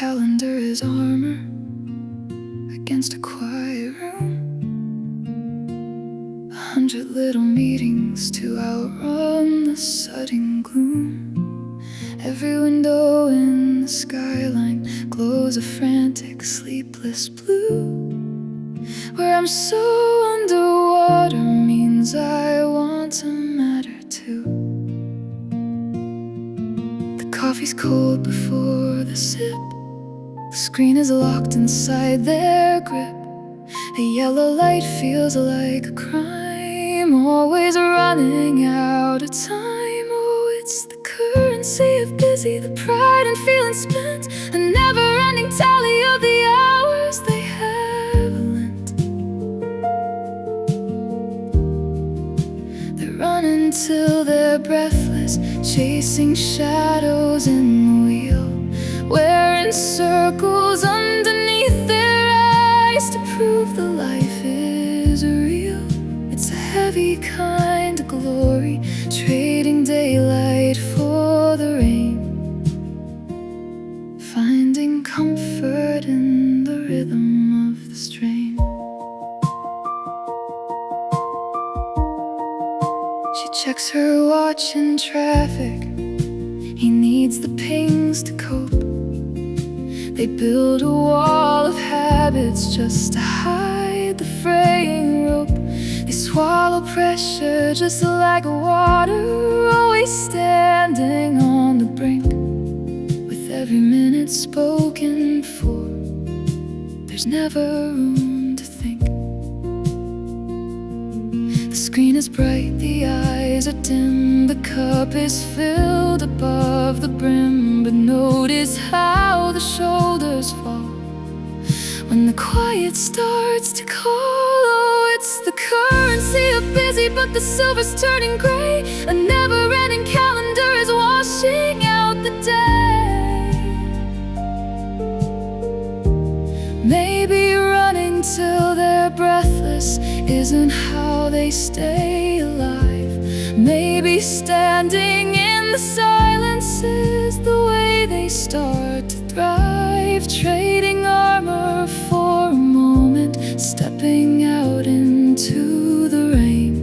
calendar is armor against a quiet room. 100 little meetings to outrun the sudden gloom. Every window in the skyline glows a frantic, sleepless blue. Where I'm so underwater means I want to matter too. The coffee's cold before the sip. The screen is locked inside their grip. A yellow light feels like a crime, always running out of time. Oh, it's the currency of busy, the pride in feeling spent, a never-ending tally of the hours they have lent. They're running till they're breathless, chasing shadows in the wheel, wearing circles underneath their eyes to prove the life is real. It's a heavy kind of glory, trading daylight for the rain, finding comfort in the rhythm of the strain. She checks her watch in traffic. He needs the pings to cope. They build a wall of habits just to hide the fraying rope. They swallow pressure just like water, always standing on the brink. With every minute spoken for, there's never room to think. The screen is bright, the eyes are dim, the cup is filled above the brim. But notice how the shoulders fall when the quiet starts to call. Oh, it's the currency of busy, but the silver's turning gray. A never-ending calendar is washing out the day. Maybe running till they're breathless isn't how they stay alive. Maybe standing in the silence is the way they start to thrive. Trading armor for a moment, stepping out into the rain,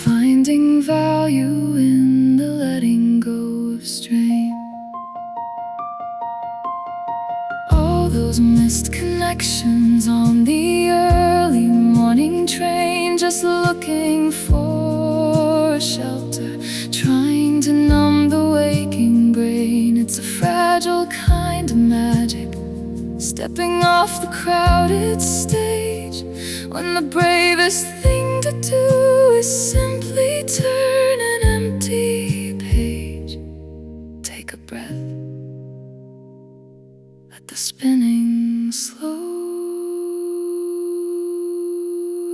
finding value in the letting go of strain. All those missed connections on the early morning train, just looking for a shelter, trying to numb the waking brain. It's a fragile kind of magic, stepping off the crowded stage, when the bravest thing to do is simply turn an empty page. Take a breath, let the spinning slow.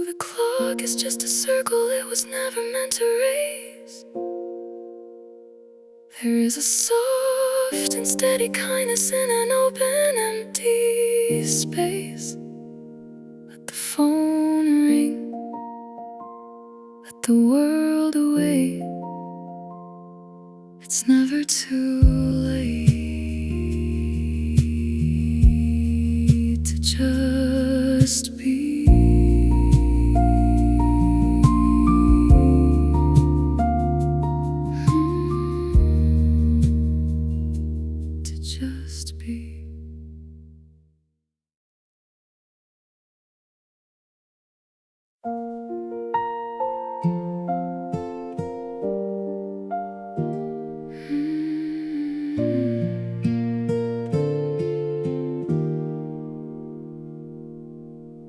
The clock is just a circle it was never meant to raise. There is a soft and steady kindness in an open, empty space. Let the phone ring, let the world away. It's never too late to just be.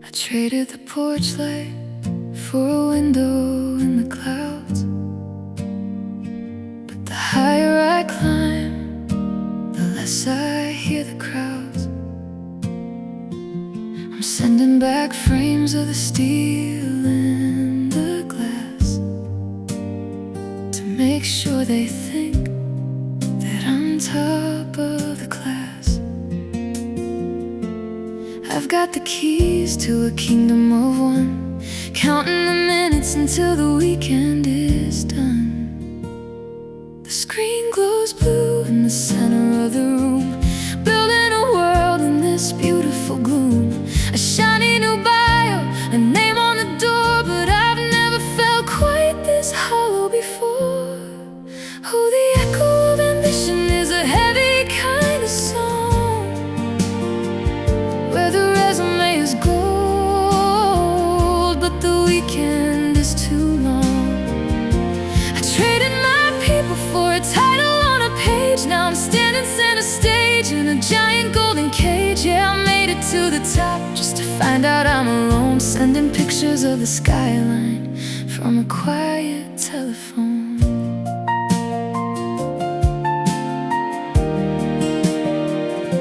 I traded the porch light for a window in the clouds, but the higher I climb, the less I hear the crowds. I'm sending back frames of the steel and the glass to make sure they think that I'm top of the class. I've got the keys to a kingdom of one, counting the minutes until the weekend is done. The screen glows blue in the center of the room, rage in a giant golden cage. Yeah, I made it to the top just to find out I'm alone, sending pictures of the skyline from a quiet telephone.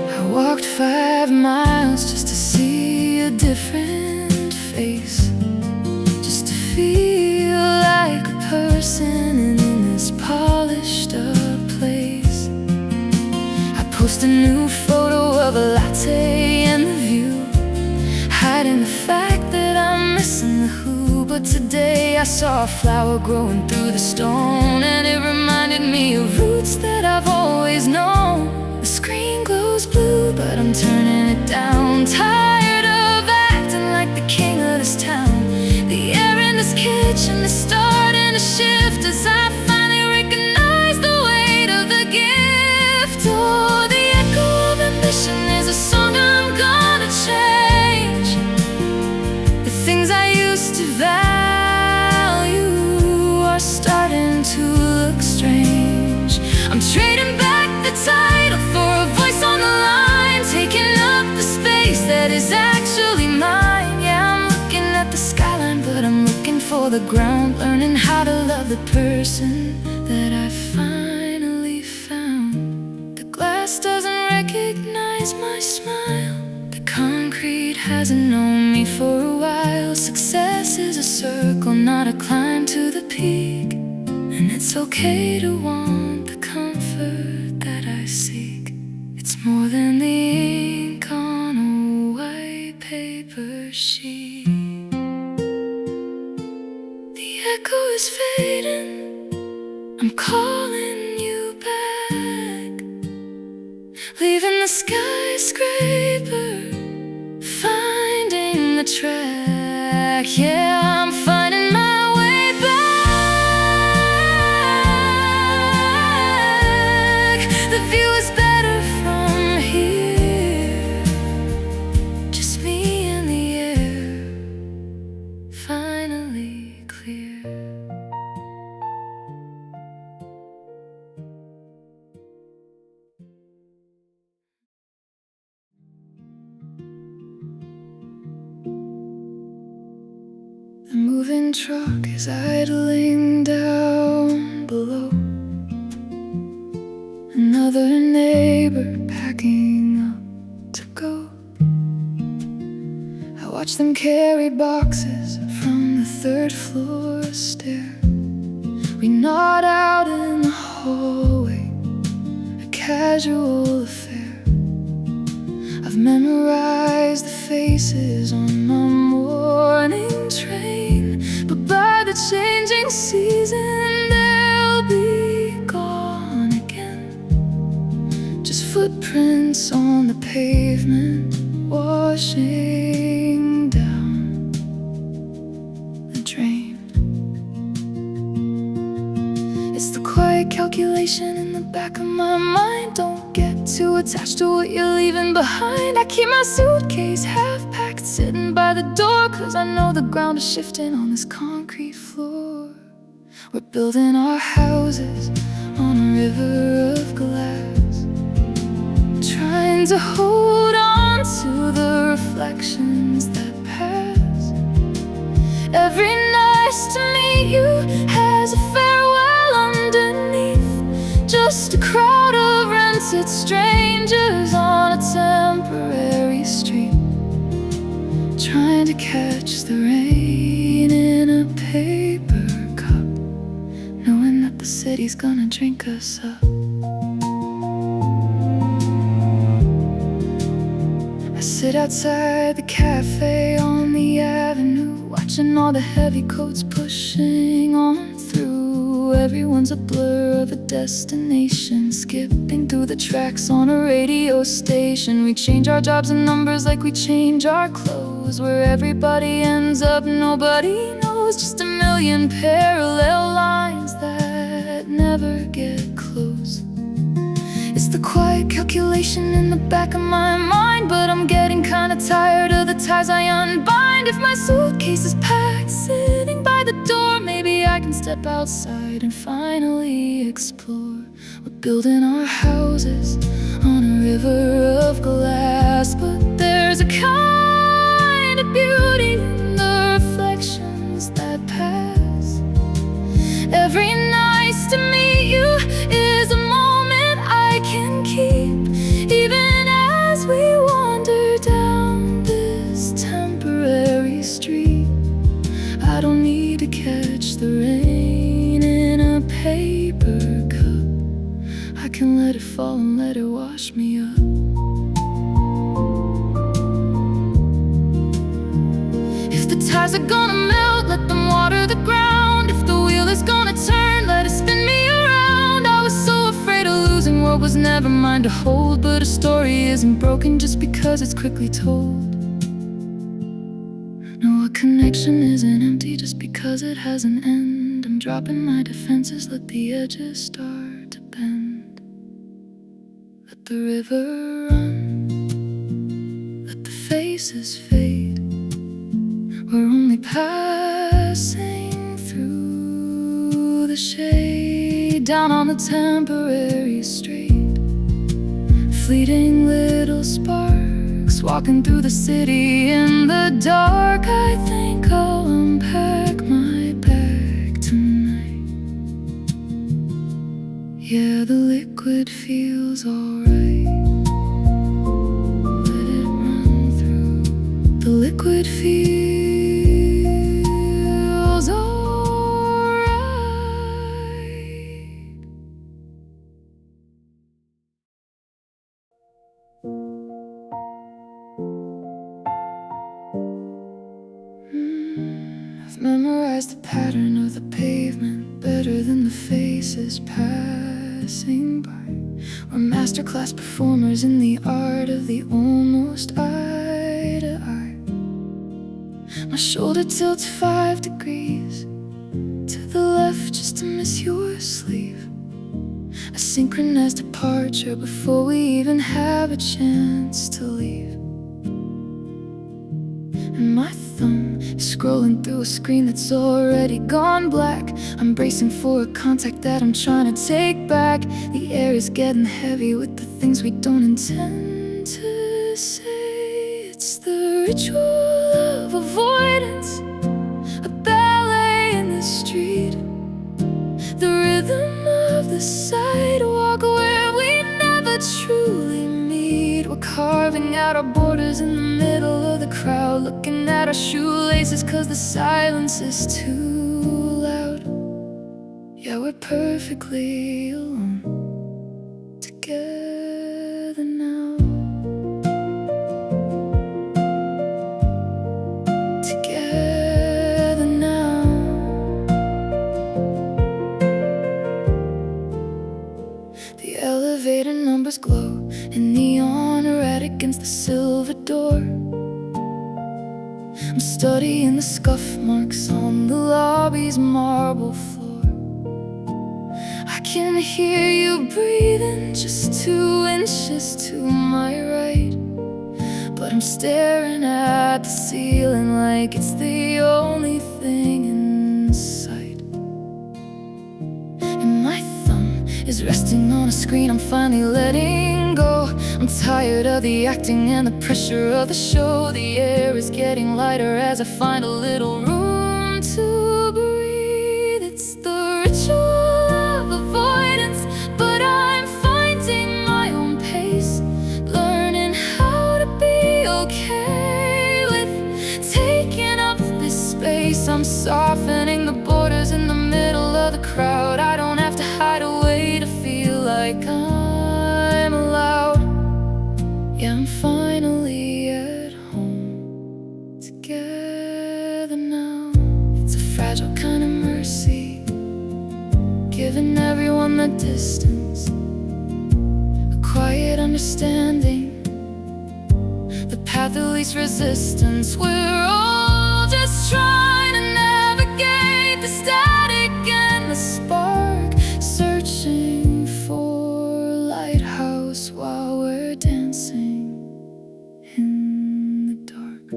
I walked 5 miles just to see a different face, just to feel like a person in this polished up place. I post a new photo of a latte and the view, hiding the fact that I'm missing the who. But today I saw a flower growing through the stone, and it reminded me of roots that I've always known. The screen glows blue, but I'm turning it down. Tired of acting like the king of this town. The air in this kitchen is starting to shift as I finally recognize the weight of the gift. Oh, the echo of ambition is a song I'm gonna change. The things I used to value are starting to look strange. I'm trading back the title for a voice on the line, taking up the space that is actually mine. Yeah, I'm looking at the skyline, but I'm looking for the ground, learning how to love the person that I finally found. The glass doesn't recognize my smile, the concrete hasn't known me for a while. Success is a circle, not a climb to the peak, and it's okay to want the comfort that I seek. It's more than the ink on a white paper sheet. The echo is fading, I'm calling you back, leaving the skyscraper, finding the track. Yeah, I'm finding my way back. The view is better from here, just me and the air, finally clear. The moving truck is idling down below. Another neighbor packing up to go. I watch them carry boxes from the 3rd floor stair. We nod out in the hallway, a casual affair. I've memorized the faces on my morning train, but by the changing season they'll be gone again. Just footprints on the pavement, washing down the drain. It's the quiet calculation in the back of my mind. Don't get too attached to what you're leaving behind. I keep my suitcase half-packed, sitting by the door, 'cause I know the ground is shifting on this concrete floor. We're building our houses on a river of glass, trying to hold on to the reflections that pass. Every nice to meet you has a farewell underneath, just a crowd of rented strangers on a temporary street, trying to catch the rain in a paper cup, knowing that the city's gonna drink us up. I sit outside the cafe on the avenue, watching all the heavy coats pushing on through. Everyone's a blur of a destination, skipping through the tracks on a radio station. We change our jobs and numbers like we change our clothes. Where everybody ends up, nobody knows. Just a million parallel lines that never get close. It's the quiet calculation in the back of my mind, but I'm getting kinda tired of the ties I unbind. If my suitcase is packed, sitting by the door, maybe I can step outside and finally explore. We're building our houses on a river of glass, but there's a kind of beauty in the reflections that pass. Every nice to meet you is a moment I can keep, even as we wander down this temporary street. I don't need to catch the rain in a paper cup. I can let it fall and let it wash me up. If the tides are gonna melt, let them water the ground. If the wheel is gonna turn, let it spin me around. I was so afraid of losing what was never mine to hold, but a story isn't broken just because it's quickly told. No, a connection isn't empty just because it has an end. I'm dropping my defenses, let the edges start to bend. Let the river run, let the faces fade. We're only passing through the shade, down on the temporary street. Fleeting little sparks, walking through the city in the dark. I think I'll unpack my bag tonight. Yeah, the liquid feels alright. Let it run through. The liquid feels alright. I've memorized the pattern of the pavement better than the faces passing by. We're masterclass performers in the art of the almost eye to eye. My shoulder tilts 5 degrees to the left just to miss your sleeve. A synchronized departure before we even have a chance to leave. And my thumb is scrolling through a screen that's already gone black. I'm bracing for a contact that I'm trying to take back. The air is getting heavy with the things we don't intend to say. It's the ritual of avoidance, a ballet in the street. The rhythm of the sidewalk where we never truly meet. We're carving out our borders in the middle of the crowd, looking at our shoelaces cause the silence is too loud. Yeah, we're perfectly alone together now. Together now. The elevator numbers glow in neon red against the silver door. I'm studying the scuff marks on the lobby's marble floor. I can hear you breathing just 2 inches to my right, but I'm staring at the ceiling like it's the only thing in sight. And my thumb is resting on a screen I'm finally letting go. I'm tired of the acting and the pressure of the show. The air is getting lighter as I find a little room to breathe. It's the ritual of avoidance, but I'm finding my own pace, learning how to be okay with taking up this space. I'm softening the borders in the middle of the crowd. I don't have to hide away to feel like I'm allowed. Yeah, I'm finally at home together now. It's a fragile kind of mercy, giving everyone the distance, a quiet understanding, the path of least resistance. We're all just trying to navigate the static and the spark, searching for a lighthouse while we're dancing in the dark.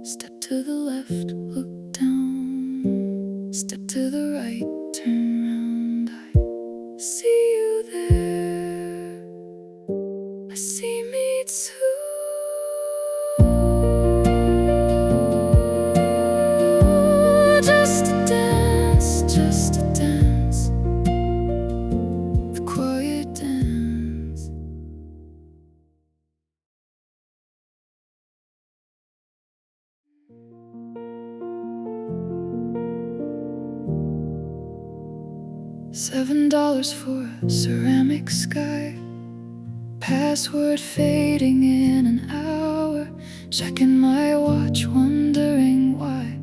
Step to the left, look down. Step to the right, turn around. I see you there. I see too. Just a dance, just a dance, the quiet dance. $7 for a ceramic sky, password fading in an hour, checking my watch, wondering why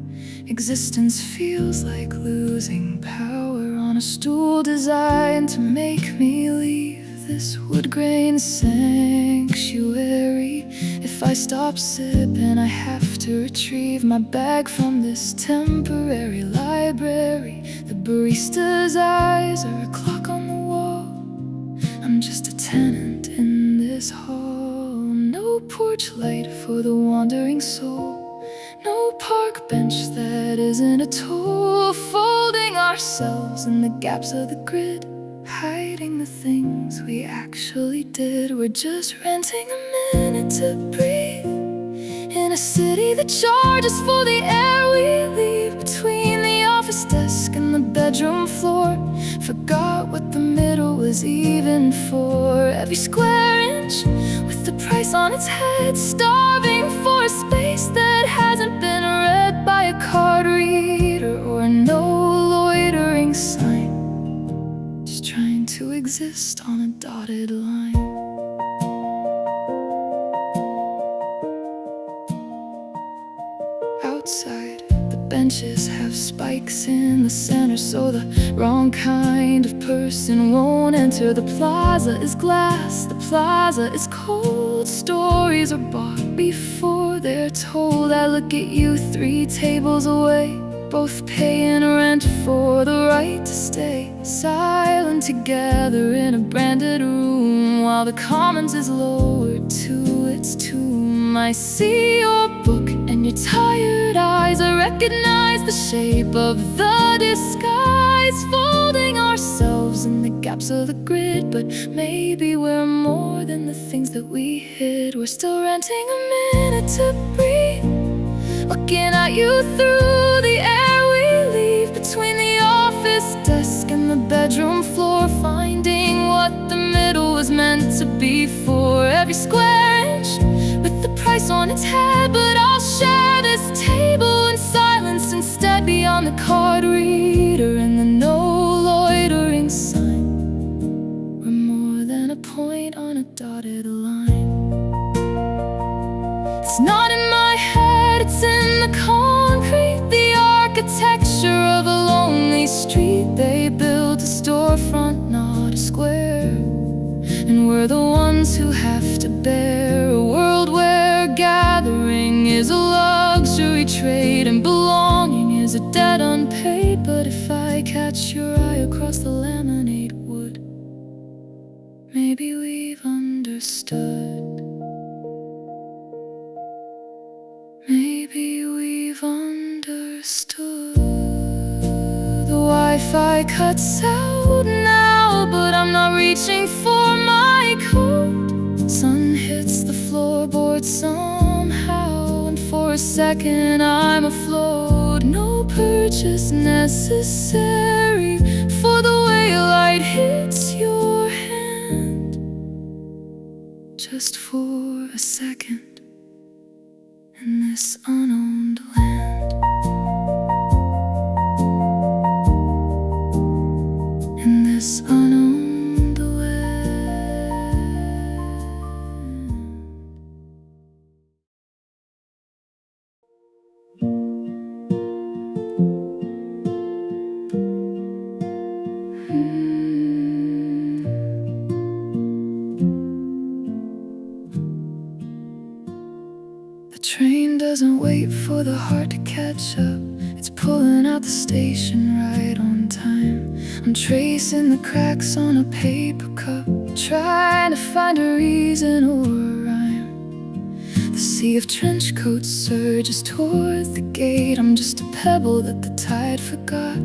existence feels like losing power, on a stool designed to make me leave this wood grain sanctuary. If I stop sipping, I have to retrieve my bag from this temporary library. The barista's eyes are a clock on the wall. I'm just a tenant in this hall. No porch light for the wandering soul, no park bench that isn't a tool. Folding ourselves in the gaps of the grid, hiding the things we actually did. We're just renting a minute to breathe in a city that charges for the air we leave between the office desk and the bedroom floor. Forgot what the middle was even for. Every square inch with the price on its head, starving for a space that hasn't been read by a card reader or no loitering sign. Just trying to exist on a dotted line. Outside, the benches have spikes in the center, so the wrong kind of person won't enter. The plaza is glass, the plaza is cold. Stories are bought before they're told. I look at you 3 tables away, both paying rent for the right to stay silent together in a branded room, while the commons is lowered to its tomb. I see your book and your tired eyes. I recognize the shape of the disguise, folding ourselves in the gaps of the grid. But maybe we're more than the things that we hid. We're still renting a minute to breathe, looking at you through the air we leave between the office desk and the bedroom floor, finding what the middle was meant to be for. Every square inch with the price on its head, but I'll share this table in silence instead, beyond the card reader and the no loitering sign. We're more than a point on a dotted line. It's not in my head, it's in the concrete, the architecture of a lonely street. They built a storefront, not a square, and we're the ones who have to bear a world where gathering is a luxury trade and belonging is a debt unpaid. But if I catch your eye across the laminate wood, maybe we've understood. Maybe we've understood. The Wi-Fi cuts out now, but I'm not reaching for my coat. Sun hits the floorboard somehow, and for a second I'm afloat. No purchase necessary for the way light hits your hand. Just for a second in this unowned land. In this unowned land. The train doesn't wait for the heart to catch up. It's pulling out the station right on time. I'm tracing the cracks on a paper cup, trying to find a reason or a rhyme. The sea of trench coats surges towards the gate. I'm just a pebble that the tide forgot.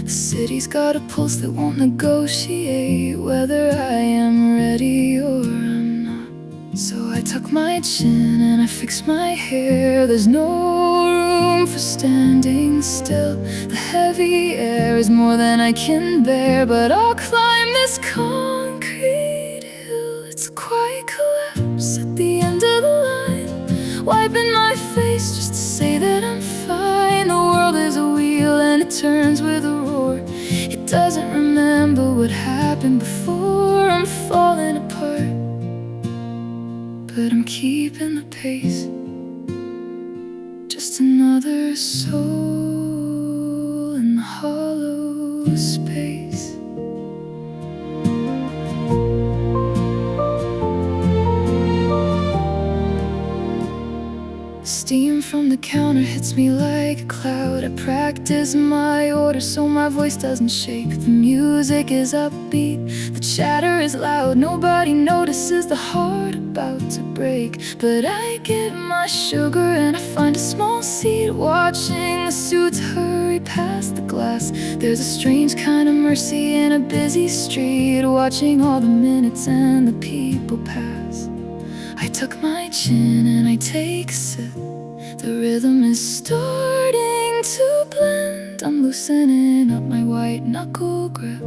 The city's got a pulse that won't negotiate whether I am ready or I'm not. So I tuck my chin and I fix my hair. There's no room for standing still. The heavy air is more than I can bear, but I'll climb this concrete hill. It's a quiet collapse at the end of the line, wiping my face just to say that I'm fine. The world is a wheel and it turns with a roar. It doesn't remember what happened before. I'm falling apart, but I'm keeping the pace. Just another soul in the hollow space. Steam from the counter hits me like a cloud. I practice my order so my voice doesn't shake. The music is upbeat, the chatter is loud. Nobody notices the heart about to break. But I get my sugar and I find a small seat, watching the suits hurry past the glass. There's a strange kind of mercy in a busy street, watching all the minutes and the people pass. I tuck my chin and I take a sip. The rhythm is starting to blend. I'm loosening up my white knuckle grip,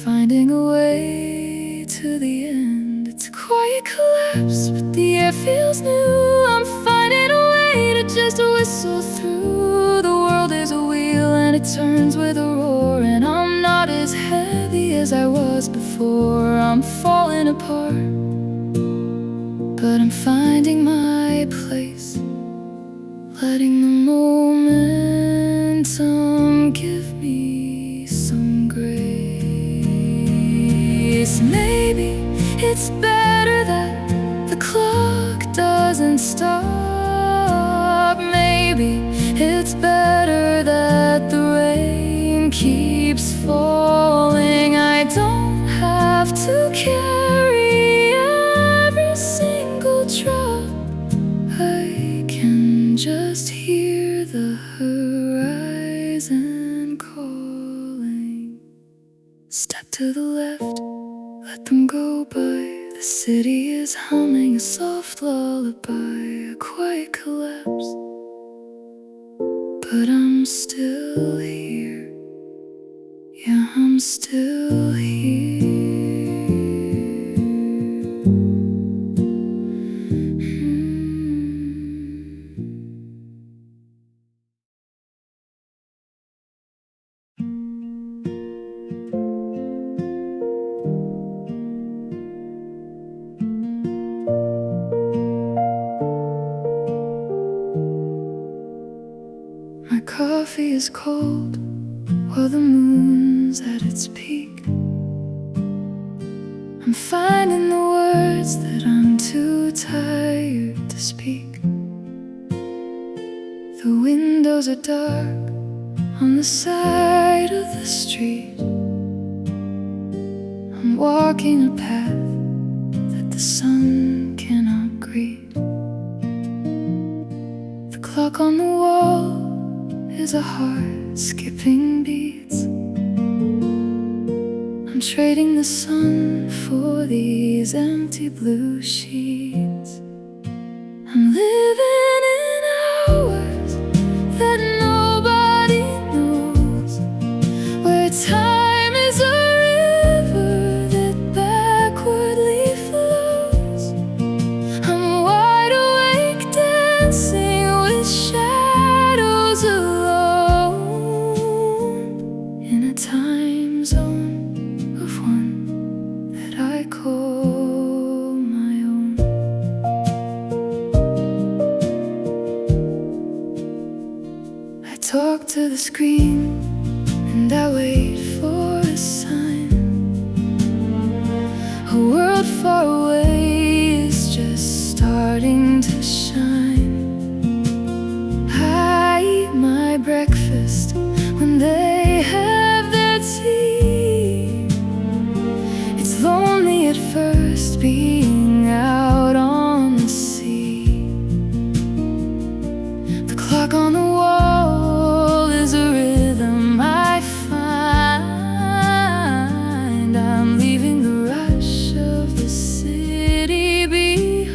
finding a way to the end. It's a quiet collapse, but the air feels new. I'm finding a way to just whistle through. The world is a wheel and it turns with a roar, and I'm not as heavy as I was before. I'm falling apart, but I'm finding my place, letting the momentum give me some grace. Maybe it's better that the clock doesn't stop. Maybe it's better that the rain keeps falling. I don't have to carry every single drop. I can just hear the horizon calling. Step to the left, let them go by. The city is humming a soft lullaby. A quiet collapse, but I'm still here. Yeah, I'm still here. My coffee is cold while the moon's at its peak. I'm finding the words that I'm too tired to speak. The windows are dark on the side of the street. I'm walking a path that the sun cannot greet. The clock on the wall is a heart skipping beats. I'm trading the sun for these empty blue sheets. I'm living in hours that nobody knows, where time is a river that backwardly flows. I'm wide awake dancing with shadows alone, in a time zone of one that I call my own. I talk to the screen and I wait for a sign. A world far away is just starting to shine. I eat my breakfast when they have their tea. It's lonely at first being out on the sea. The clock on the wall is a rhythm I find. I'm leaving the rush of the city behind.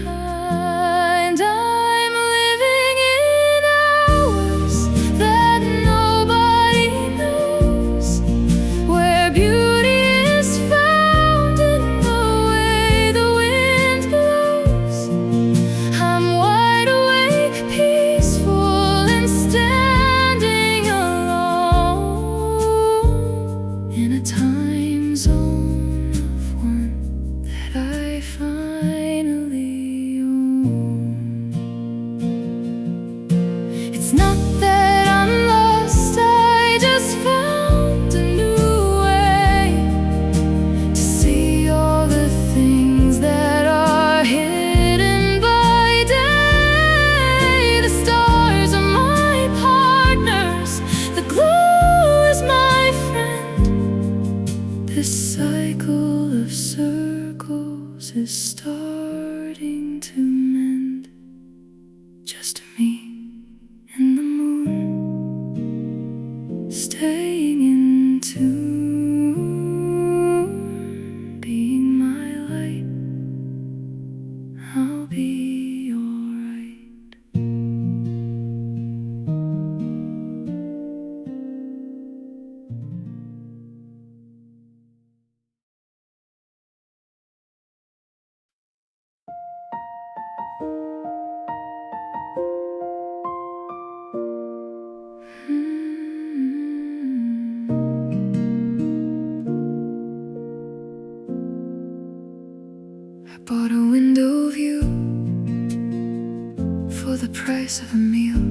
price of a meal,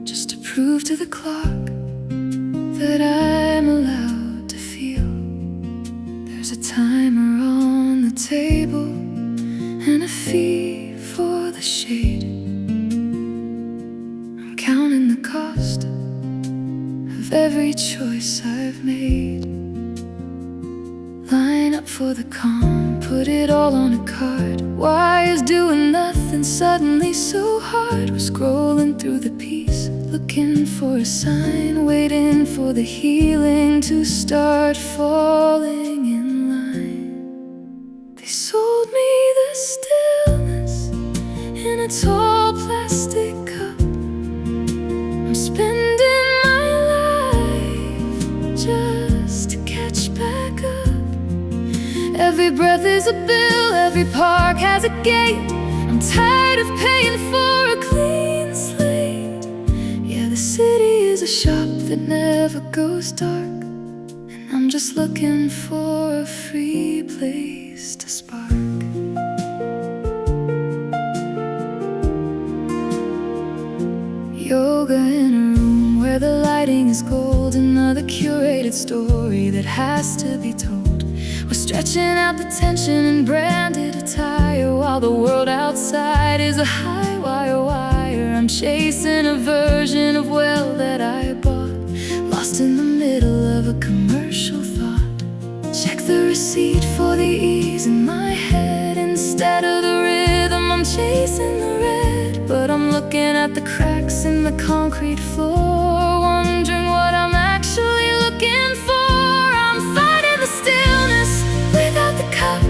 just to prove to the clock that I'm allowed to feel. There's a timer on the table and a fee for the shade. I'm counting the cost of every choice I've made. Line up for the calm, put it all on a card. Why is doing nothing suddenly so hard? We're scrolling through the piece, looking for a sign, waiting for the healing to start falling in line. They sold me the stillness in a tall plastic cup. I'm spending my life just to catch back up. Every breath is a bill, every park has a gate. I'm tired of paying for a clean slate. Yeah, the city is a shop that never goes dark, and I'm just looking for a free place to spark. Yoga in a room where the lighting is gold, another curated story that has to be told. We're stretching out the tension in branded attire, while the world outside is a high wire wire. I'm chasing a version of well that I bought, lost in the middle of a commercial thought. Check the receipt for the ease in my head. Instead of the rhythm, I'm chasing the red, but I'm looking at the cracks in the concrete floor, wondering what I'm actually looking for. I'm finding the stillness without the cup.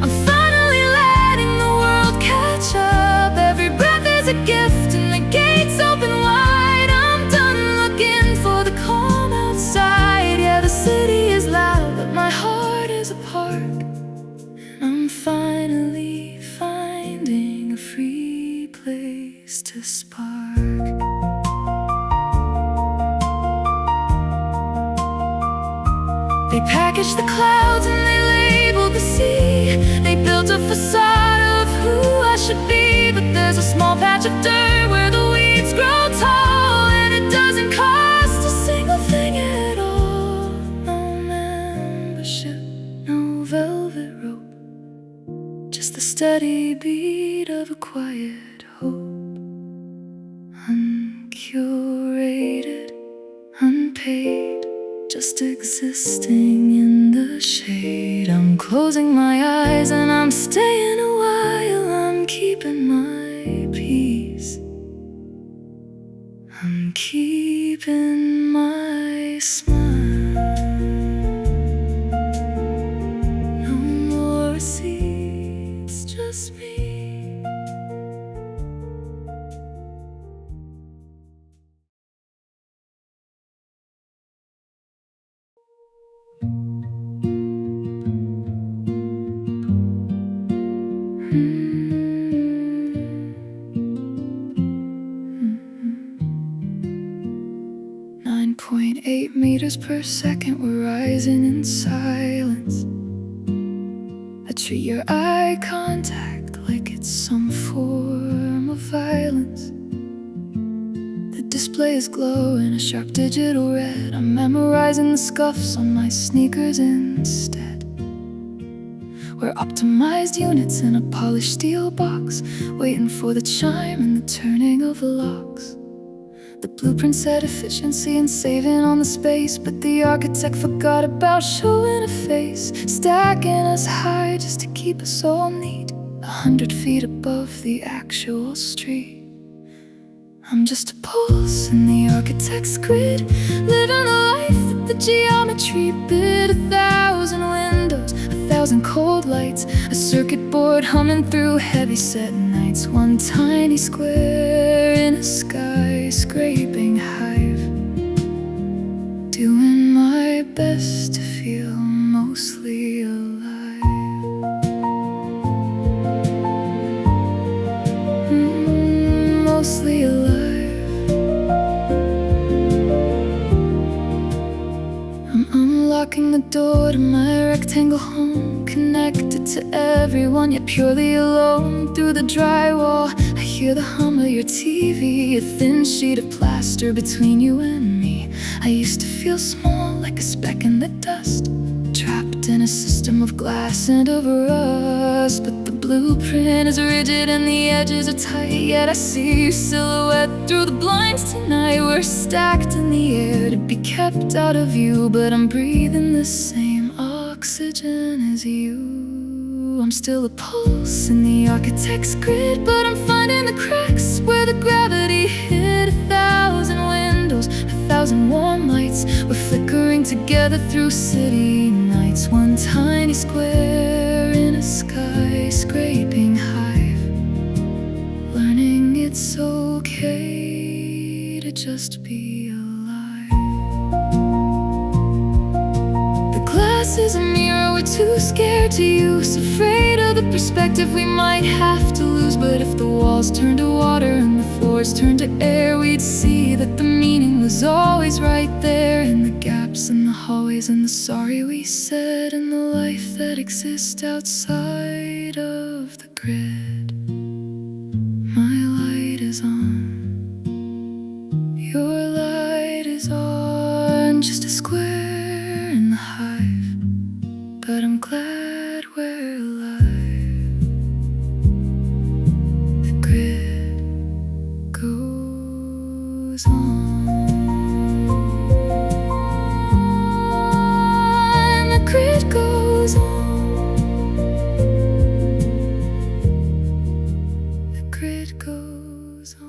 I'm finally letting the world catch up. Every breath is a gift and the gates open wide. I'm done looking for the calm outside. Yeah, the city is loud, but my heart is a park, and I'm finally finding a free place to spark. They packaged the clouds and they labeled the sea. They built a facade of who I should be, but there's a small patch of dirt where the weeds grow tall, and it doesn't cost a single thing at all. No membership, no velvet rope, just the steady beat of a quiet hope. Uncurated, unpaid, just existing in the shade. I'm closing my eyes and I'm staying a while. I'm keeping my peace, I'm keeping my smile. No more receipts, just me. Meters per second, we're rising in silence. I treat your eye contact like it's some form of violence. The display is glowing a sharp digital red. I'm memorizing the scuffs on my sneakers instead. We're optimized units in a polished steel box, waiting for the chime and the turning of the locks. The blueprint said efficiency and saving on the space, but the architect forgot about showing a face, stacking us high just to keep us all neat, 100 feet above the actual street. I'm just a pulse in the architect's grid, living the life that the geometry bid. 1,000 windows, 1,000 cold lights, a circuit board humming through heavy-set nights. One tiny square in a skyscraping hive, doing my best to feel mostly alive. Mostly alive. I'm unlocking the door to my rectangle home, connected to everyone yet purely alone. Through the drywall I hear hear the hum of your TV, a thin sheet of plaster between you and me. I used to feel small, like a speck in the dust, trapped in a system of glass and of rust. But the blueprint is rigid and the edges are tight, yet I see your silhouette through the blinds tonight. We're stacked in the air to be kept out of view, but I'm breathing the same oxygen as you. I'm still a pulse in the architect's grid, but I'm finding the cracks where the gravity hit. 1,000 windows, 1,000 warm lights, we're flickering together through city nights. One tiny square in a skyscraping hive, learning it's okay to just be alive. The glass is a mirror we're too scared to use, afraid of the perspective we might have to lose. But if the walls turn to water and the floors turn to air, we'd see that the meaning was always right there, in the gaps in the hallways and the sorry we said, in the life that exists outside of the grid. My light is on, your light is on, just a square in the hive, but I'm glad we're alive. The grid goes on, the grid goes on, the grid goes on.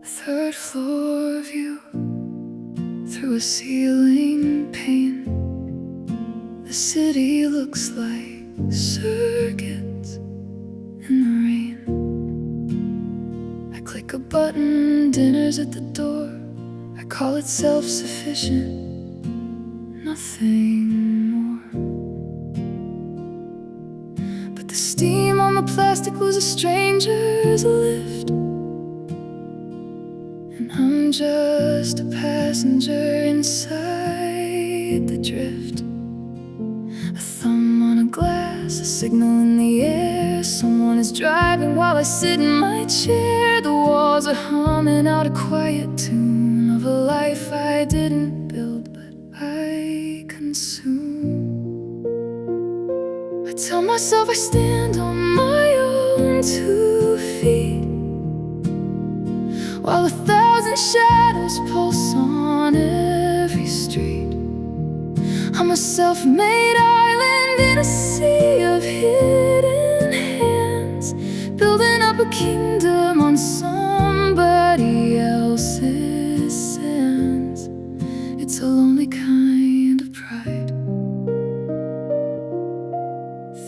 Third floor view through a ceiling pane. The city looks like circuits in the rain. I click a button, dinner's at the door. I call it self-sufficient, nothing more. But the steam on the plastic was a stranger's lift, and I'm just a passenger inside the drift. A thumb on a glass, a signal in the air. Someone is driving while I sit in my chair. The walls are humming out a quiet tune of a life I didn't build, but I consume. I tell myself I stand on my own 2 feet, while 1,000 shadows pulse on every street. I'm a self-made island in a sea of hidden hands, building up a kingdom on somebody else's sands. It's a lonely kind of pride,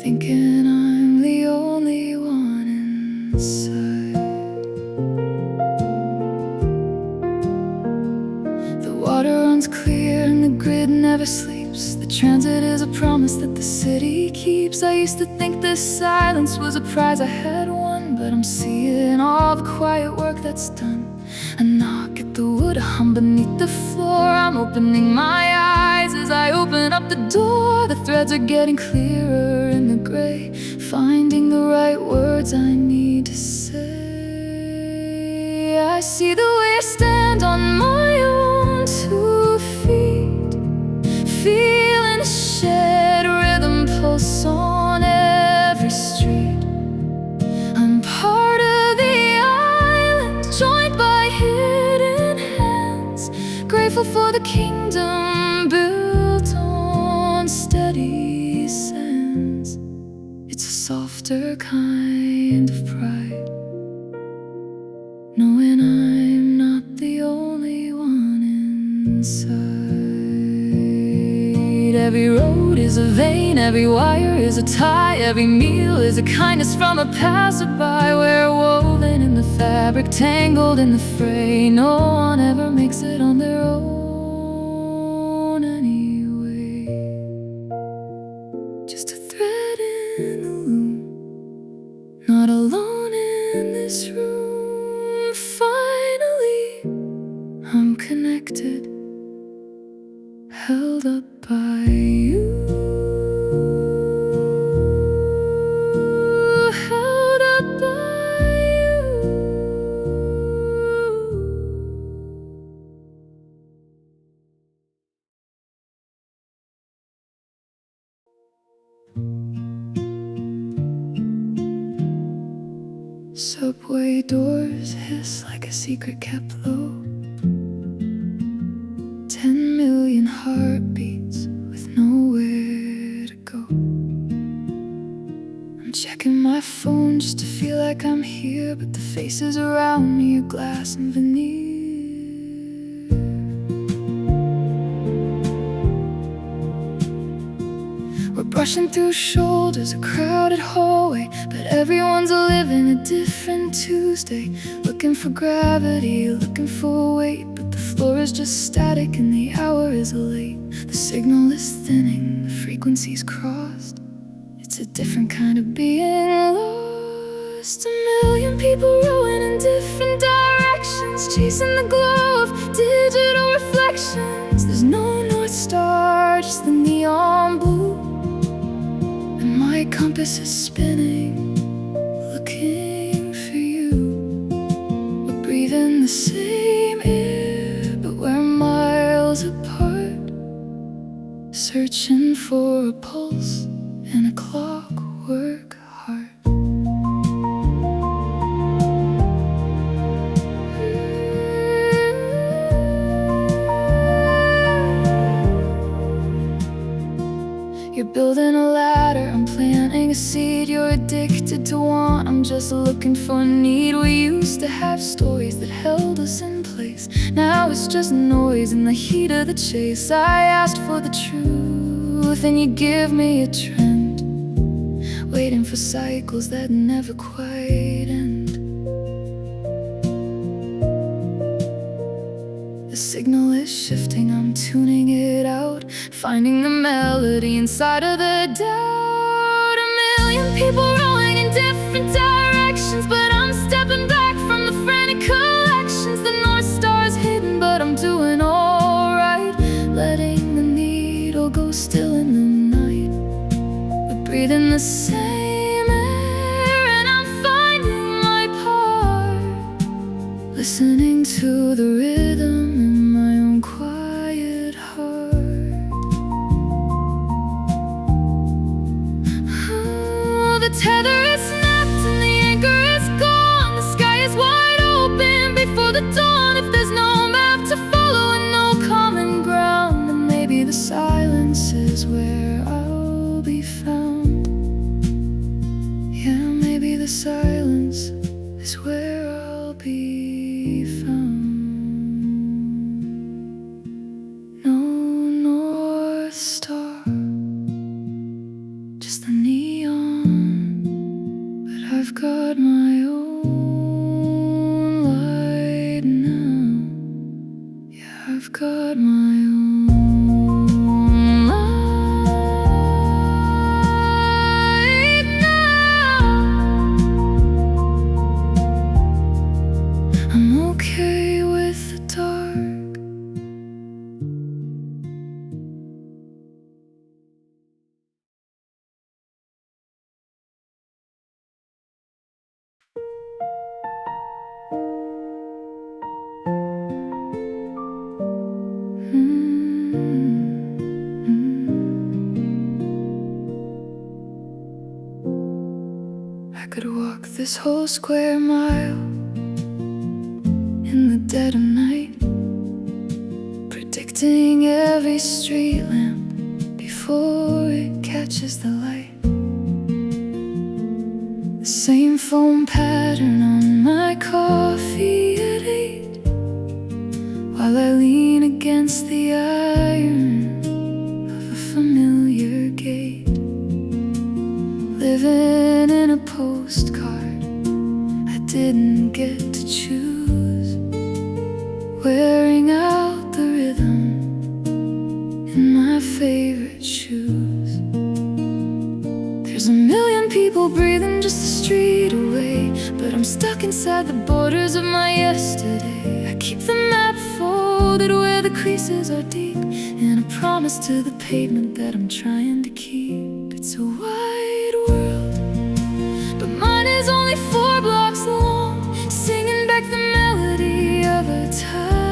thinking I'm the only one inside. The water runs clear and the grid never sleeps. The transit is a promise that the city keeps. I used to think this silence was a prize I had won, but I'm seeing all the quiet work that's done. A knock at the wood, a hum beneath the floor. I'm opening my eyes as I open up the door. The threads are getting clearer in the gray, finding the right words I need to say. I see the way I stand on my own 2 feet, feeling the shed rhythm pulse on every street. I'm part of the island, joined by hidden hands, grateful for the kingdom built on steady sands. It's a softer kind of pride, knowing I'm not the only one inside. Every road is a vein, every wire is a tie, every meal is a kindness from a passerby. We're woven in the fabric, tangled in the fray. No one ever makes it on their own anyway. Just a thread in the loom, not alone in this room. Finally, I'm connected held up by you, held up by you. Subway doors hiss like a secret kept low. 10 million heartbeats with nowhere to go. I'm checking my phone just to feel like I'm here, but the faces around me are glass and veneer. We're brushing through shoulders, a crowded hallway, but everyone's living a different Tuesday. Looking for gravity, looking for weight, but the floor is just static and the hour is late. The signal is thinning, the frequencies crossed. It's a different kind of being lost. A million people rowing in different directions, chasing the glow of digital reflections. There's no North Star, just the neon blue. And my compass is spinning, looking for you. We're breathing the same air, but we're miles apart, searching for a pulse and a clockwork heart. You're building a ladder, I'm planting a seed. You're addicted to want, I'm just looking for a need. We used to have stories that held us in place. Now it's just noise in the heat of the chase. I asked for the truth and you give me a trend, waiting for cycles that never quite end. The signal is shifting, I'm tuning it out, finding the melody inside of the doubt. A million people rowing in different directions, but I'm stepping back from the frantic collections. The North Star's hidden, but I'm doing alright, letting the needle go still in the night. We're breathing the same air and I'm finding my part, listening to the rhythm in my own quiet heart. Oh, the tether is snapped and the anchor is gone. The sky is wide open before the dawn. If there's no map to follow and no common ground, then maybe the silence is where I'll be found. Yeah, maybe the silence is where I'll be found. No North Star, just the neon, but I've got my own light now. Yeah, I've got my own light now. I'm okay with the dark. I could walk this whole square mile in the dead of night, predicting every street lamp before it catches the light. The same foam pattern on my coffee at 8, while I lean against the iron of a familiar gate. Living in a postcard I didn't get to choose, wearing out the rhythm in my favorite shoes. There's a million people breathing just a street away, but I'm stuck inside the borders of my yesterday. I keep the map folded where the creases are deep, and a promise to the pavement that I'm trying to keep. It's a wide world, but mine is only 4 blocks long, singing back the melody of a tired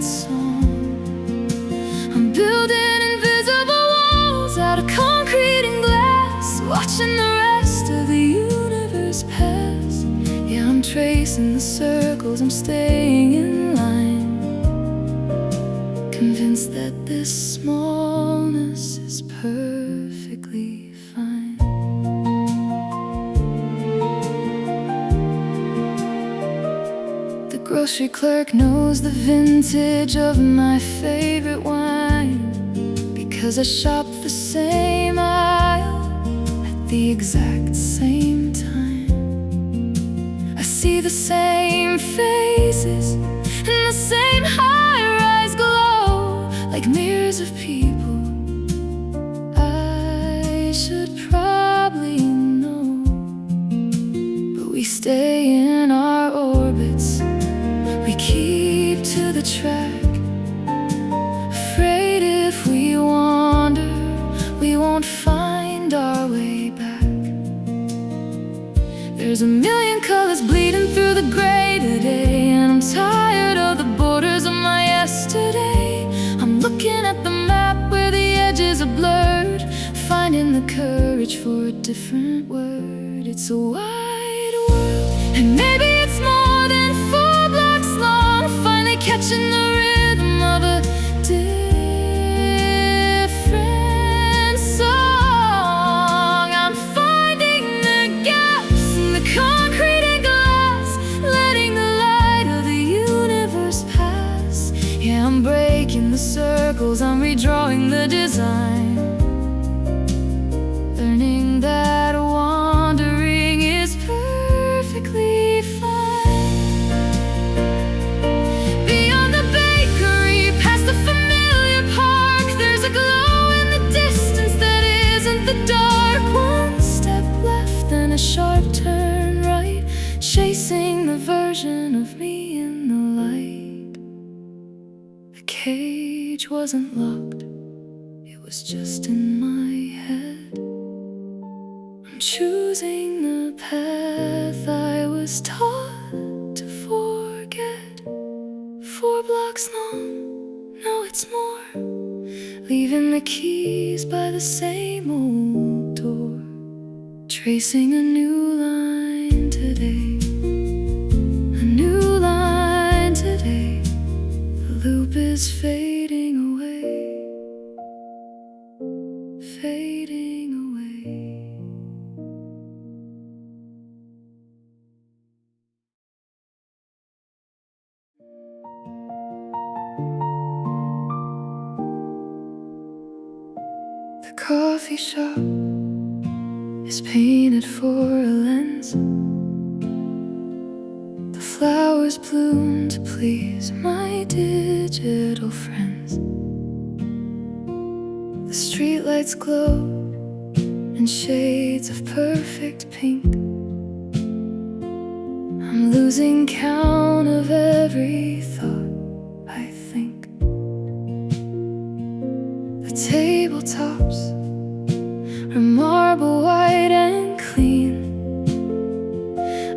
song. I'm building invisible walls out of concrete and glass, watching the rest of the universe pass. Yeah, I'm tracing the circles, I'm staying in line, convinced that this smallness is perfectly fine. The grocery clerk knows the vintage of my favorite wine, because I shop the same aisle at the exact same time. I see the same faces and the same high-rise glow, like mirrors of people I should probably know. But we stay in our orbits, we keep to the track, afraid if we wander, we won't find our way back. There's a million colors bleeding through the gray today, and I'm tired of the borders of my yesterday. I'm looking at the map where the edges are blurred, finding the courage for a different word. It's a wide world, and maybe it's more than 4 blocks long, finally catching the rhythm of a different song. I'm finding the gaps in the concrete and glass, letting the light of the universe pass. Yeah, I'm breaking the circles, I'm redrawing the design, learning that wandering is perfectly fine. Beyond the bakery, past the familiar park, there's a glow in the distance that isn't the dark. One step left and a sharp turn right, chasing the version of me in the light. The cage wasn't locked, it was just in my head. I'm choosing the path I was taught to forget. 4 blocks long, no it's more, leaving the keys by the same old door, tracing a new line today, a new line today. The loop is fading away, fading away. The coffee shop is painted for a lens. The flowers bloom to please my digital friends. The streetlights glow in shades of perfect pink. I'm losing count of every thought I think. The tabletops are marble white and clean,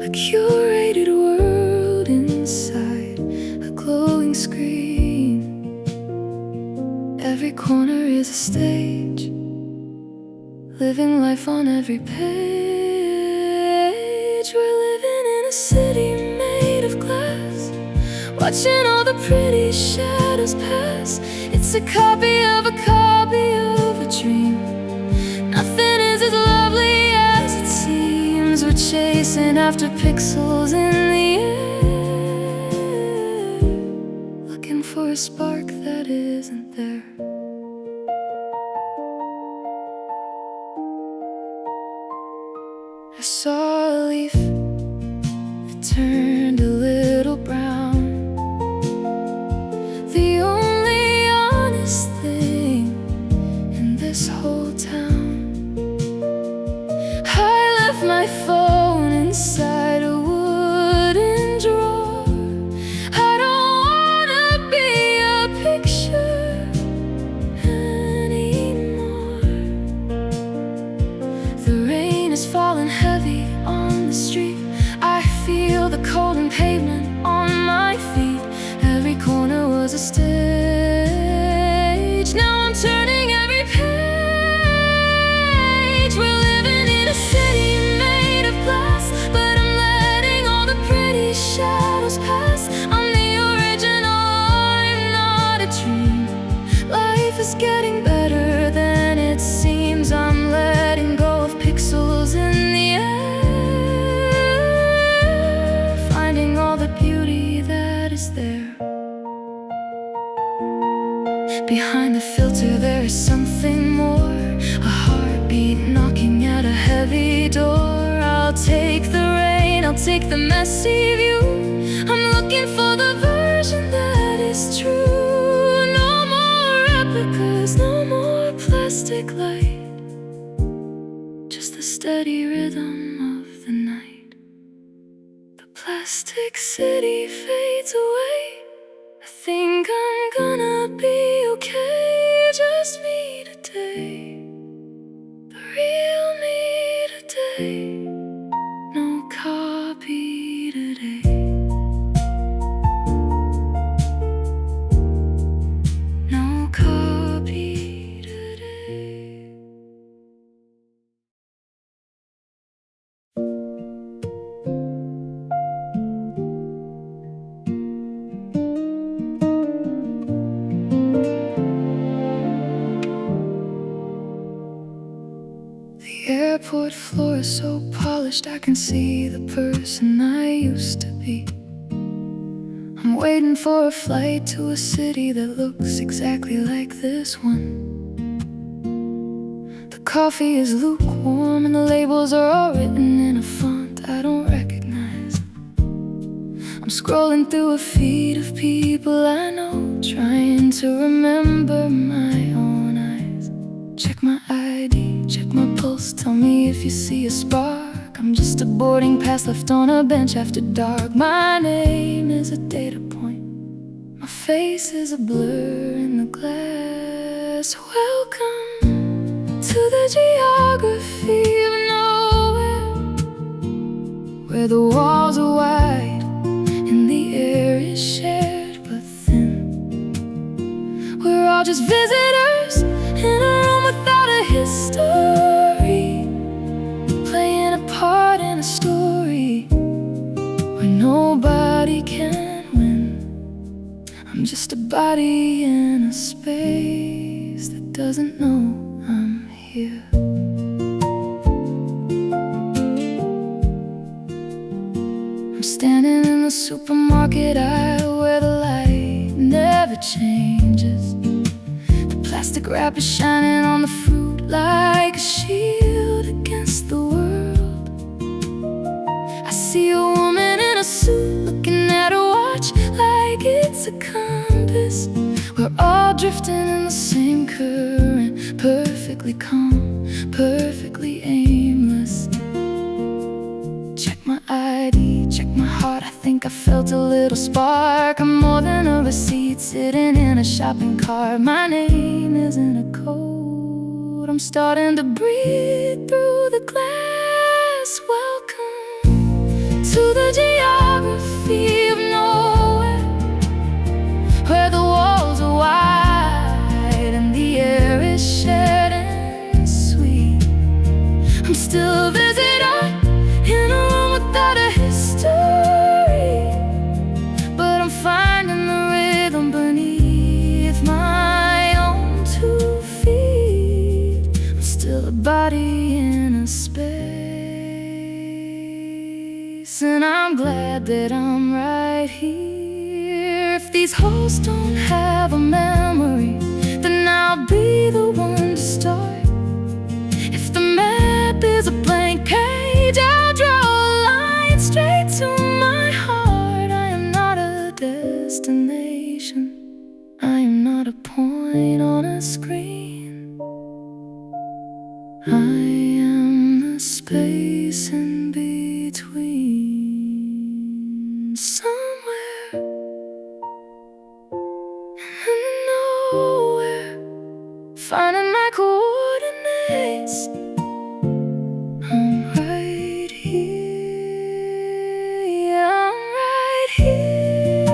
a curated world inside a glowing screen. Every corner is a stage, living life on every page. We're living in a city made of glass, watching all the pretty shadows pass. It's a copy of a copy of a dream. Nothing is as lovely as it seems. We're chasing after pixels in the air, looking for a spark that isn't there. I saw a leaf, it turned a little brown. The only honest thing in this whole town. I left my phone inside a wooden drawer. I don't wanna be a was a stage. Now I'm turning every page. We're living in a city made of glass, but I'm letting all the pretty shadows pass. I'm the original, I'm not a dream. Life is getting better than it seems. I'm letting go of pixels in the air, finding all the beauty that is there. Behind the filter there is something more, a heartbeat knocking at a heavy door. I'll take the rain, I'll take the messy view. I'm looking for the version that is true. No more replicas, no more plastic light, just the steady rhythm of the night. The plastic city fades away. I think I'm gonna be okay, just me today, the real me today, no copy today. No copy today. The airport floor is so polished, I can see the person I used to be. I'm waiting for a flight to a city that looks exactly like this one. The coffee is lukewarm and the labels are all written in a font I don't recognize. I'm scrolling through a feed of people I know, trying to remember my own eyes. Check my ID, check my pulse, tell me if you see a spark. I'm just a boarding pass left on a bench after dark. My name is a data point, my face is a blur in the glass. Welcome to the geography of nowhere, where the walls are wide and the air is shared but thin. We're all just visitors in a room without a history, playing a part in a story where nobody can win. I'm just a body in a space that doesn't know I'm here. I'm standing in the supermarket aisle where the light never changes. The plastic wrap is shining on the fruit like a shield against the world. I see a woman in a suit looking at her watch like it's a compass. We're all drifting in the same current, perfectly calm, perfectly aimless. Check my ID, check my heart, I think I felt a little spark. I'm more than a receipt sitting in a shopping cart. My name isn't a code, I'm starting to breathe through the glass. Welcome to the geography of nowhere, where the walls are wide and the air is shared and sweet. I'm still a visitor in a room without a history, but I'm finding the rhythm beneath my own 2 feet. I'm still a body in a space, and I'm glad that I'm right here. If these holes don't have a memory, then I'll be the one to start. If the map is a blank page, I'll draw a line straight to my heart. I am not a destination, I am not a point on a screen. I am the space in between, somewhere in nowhere, finding my coordinates. I'm right here, yeah, I'm right here,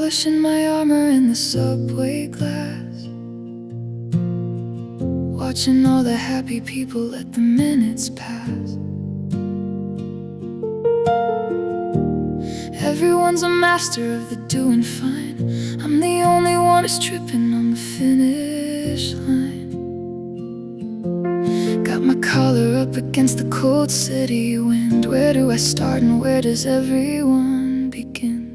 polishing my armor in the subway glass, watching all the happy people let the minutes pass. Everyone's a master of the doing fine. I'm the only one who's tripping on the finish line. Got my collar up against the cold city wind. Where do I start and where does everyone begin?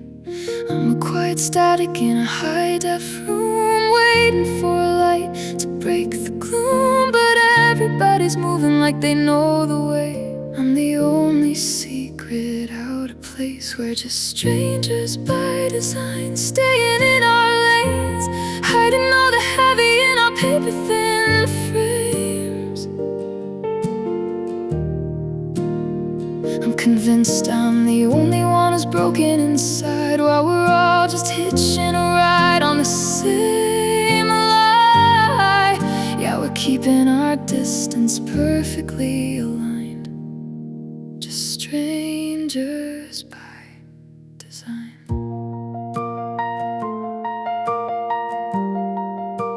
I'm a quiet static in a high-def room, waiting for a light to break the gloom. But everybody's moving like they know the way. I'm the only secret out of place. We're just strangers by design, staying in our lanes, hiding all the heavy in our paper-thin frames. I'm convinced I'm the only one who's broken inside, while we're all just hitching a ride on the same lie. Yeah, we're keeping our distance perfectly aligned, just strangers by design.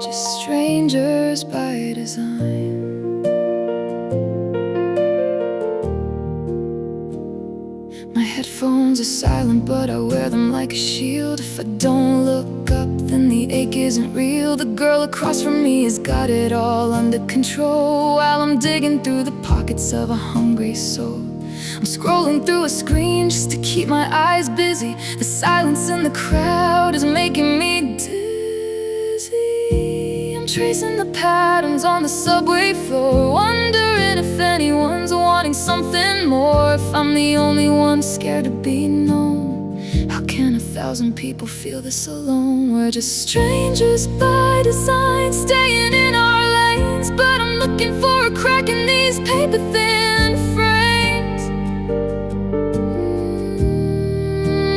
Just strangers by design. My headphones are silent, but I wear them like a shield. If I don't look up, then the ache isn't real. The girl across from me has got it all under control, while I'm digging through the pockets of a hungry soul. I'm scrolling through a screen just to keep my eyes busy. The silence in the crowd is making me dizzy. I'm tracing the patterns on the subway floor, wondering if anyone's wanting something more. If I'm the only one scared to be known, how can 1,000 people feel this alone? We're just strangers by design, staying in our lanes, but I'm looking for a crack in these paper-thin frames.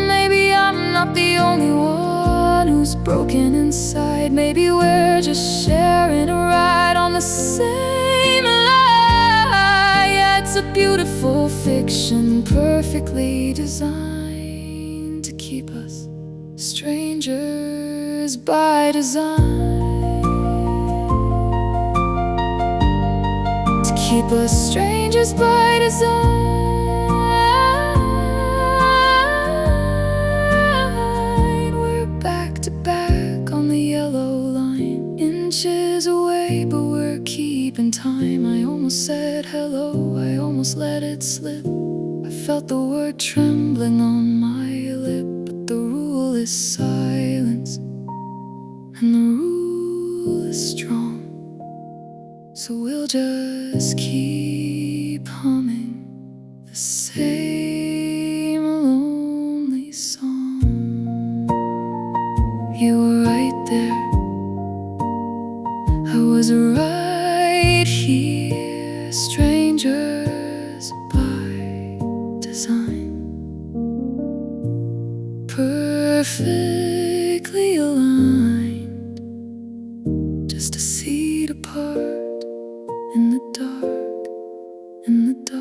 Maybe I'm not the only one who's broken inside. Maybe we're just sharing a ride on the same lie. Yeah, it's a beautiful fiction, perfectly designed to keep us strangers by design. To keep us strangers by design. We're back to back on the yellow line, inches away, but we're keeping time. I almost said hello, I almost let it slip. I felt the word trembling on my lip, but the rule is silence, and the rule is strong. So we'll just keep humming the same lonely song. You were right there, I was right here. Strangers by design, perfectly aligned, just a seat apart in the dark, in the dark.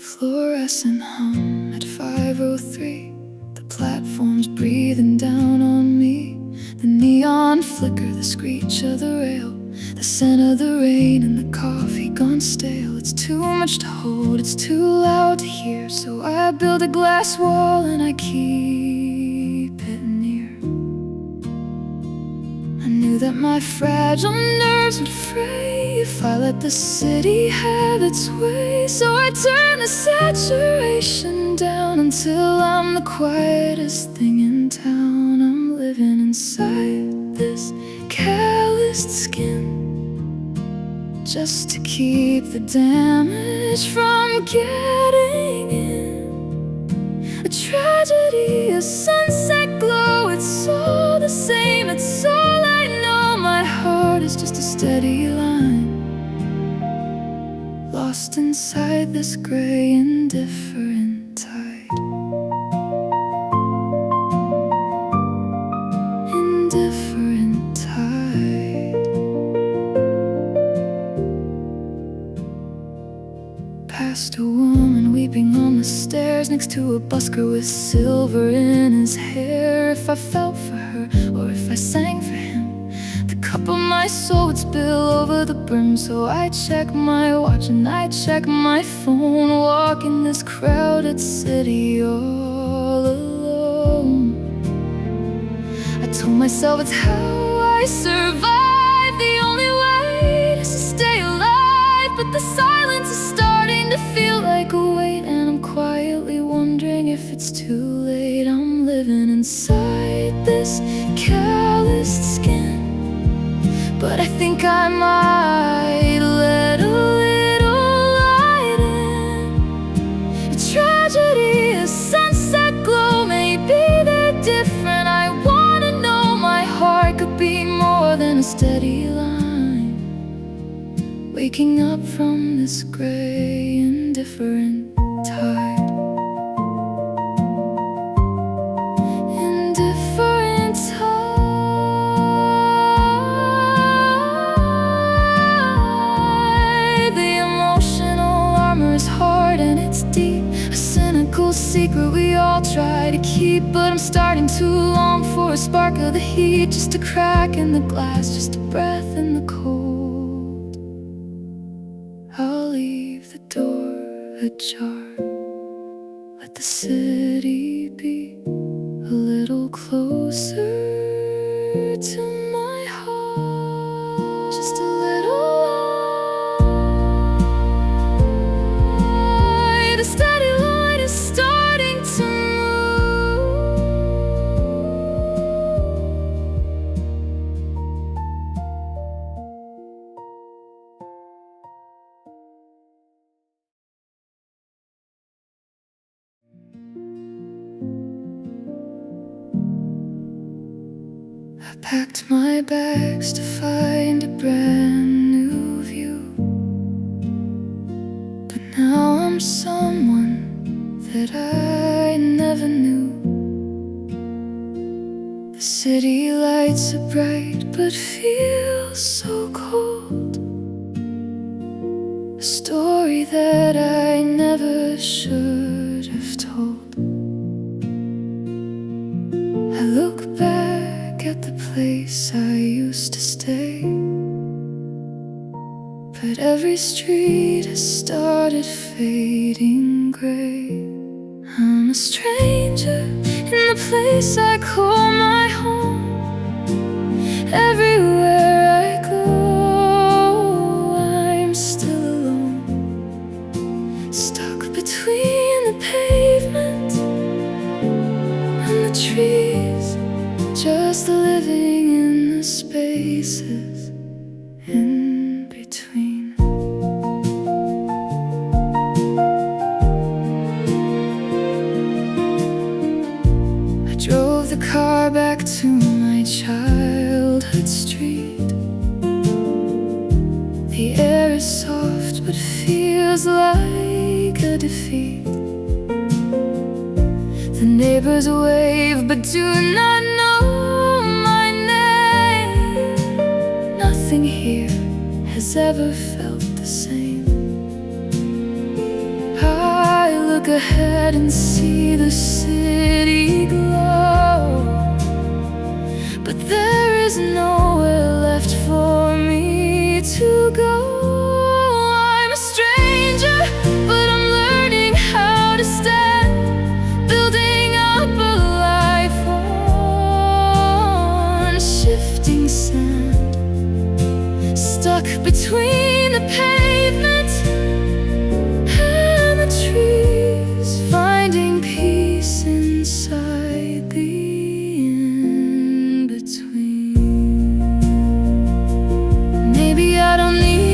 Fluorescent hum at 5:03. The platform's breathing down on me. The neon flicker, the screech of the rail, the scent of the rain and the coffee gone stale. It's too much to hold, it's too loud to hear, so I build a glass wall and I keep it near. I knew that my fragile nerves would fray if I let the city have its way, so I turn the saturation down until I'm the quietest thing in town. I'm living inside this calloused skin, just to keep the damage from getting in. A tragedy, a sunset glow, it's all the same, it's all I know. My heart is just a steady line, lost lost inside this gray indifferent tide. Indifferent tide. Past a woman weeping on the stairs next to a busker with silver in his hair. If I felt for her or if I sang for him, the cup of my soul would spill over the brim. So I check my watch and I check my phone, walking this crowded city all alone. I told myself it's how I survive, the only way is to stay alive. But the silence is starting to feel like a weight, and I'm quietly wondering if it's too late. I'm living inside this calloused skin, but I think I might let a little light in. The tragedy is sunset glow, maybe they're different. I wanna know my heart could be more than a steady line, waking up from this gray indifferent tide. Indifferent tide. The emotional armor is hard and it's deep, a cynical secret we all try to keep. But I'm starting to long for a spark of the heat, just a crack in the glass, just a breath in the cold. I'll leave the door ajar, let the city be a little closer to my heart, just a little light. A steady light is starting to I packed my bags to find a brand new view, but now I'm someone that I never knew. The city lights are bright but feel so cold, a story that I never should have told. I look back at the place I used to stay, but every street has started fading gray. I'm a stranger in the place I call my home. Everywhere I go, I'm still alone, stuck between the pavement and the trees, just living in the spaces in between. I drove the car back to my childhood street. The air is soft but feels like a defeat. The neighbors wave but do not know my name. Nothing here has ever felt the same. I look ahead and see the city glow, but there is nowhere left for me to go. I'm a stranger, but I'm learning how to stand, building up a life on shifting sand, stuck between the pavement and the trees, finding peace inside the in-between. Maybe I don't need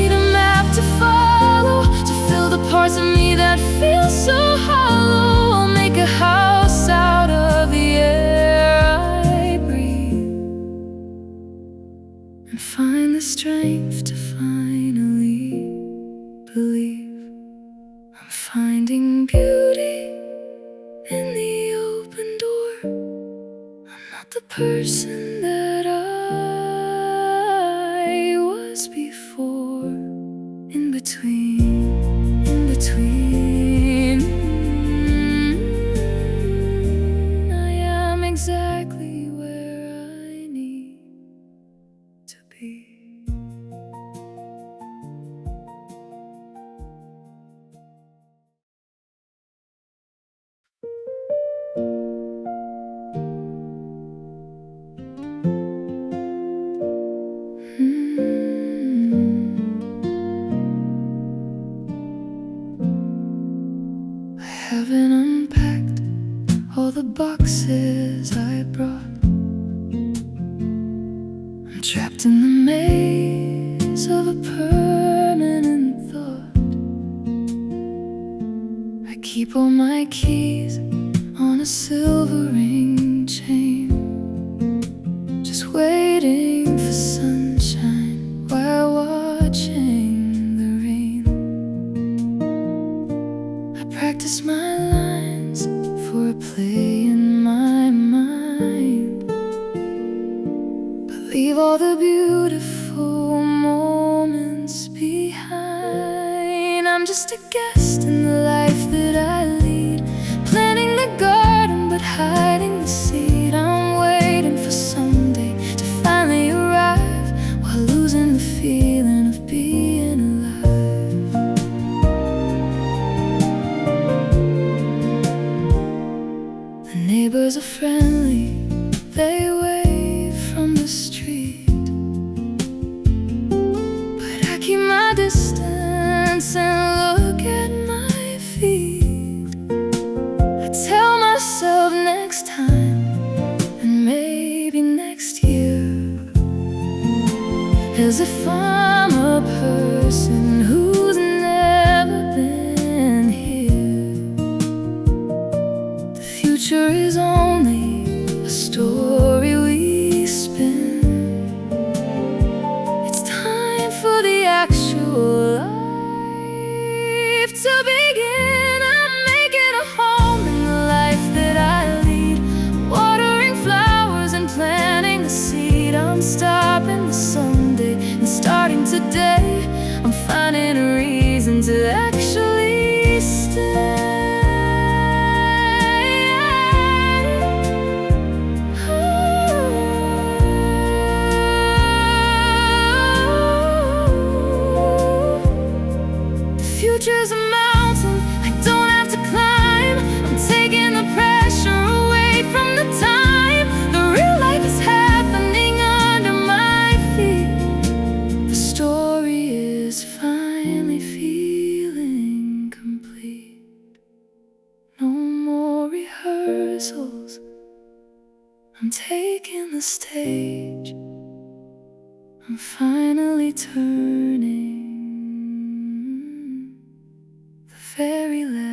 not the person that I was before. In between, I am exactly where I need to be. I haven't unpacked all the boxes I brought. I'm trapped in the maze of a permanent thought. I keep all my keys on a silver ring chain, just waiting for sunshine while watching the rain. I practice my lines for a play in my mind, but leave all the beautiful moments behind. I'm just a guest in the life that I lead, planting the garden but hiding the seed. I'm waiting for someday to finally arrive, while losing the feeling of being alive. The neighbors are friendly, they wave from the street, but I keep my distance and look at my feet. I tell myself next time, and maybe next year, as if I'm a person who's never been here. The future is only a story we spin. It's time for the actual life to begin. I'm making a home in the life that I lead, watering flowers and planting the seed. I'm stopping the someday and starting today. I'm finding a reason to actually stay. The future's a mountain I don't have to climb. I'm taking the pressure away from the time. The real life is happening under my feet. The story is finally feeling complete. No more rehearsals, I'm taking the stage. I'm finally turning the very last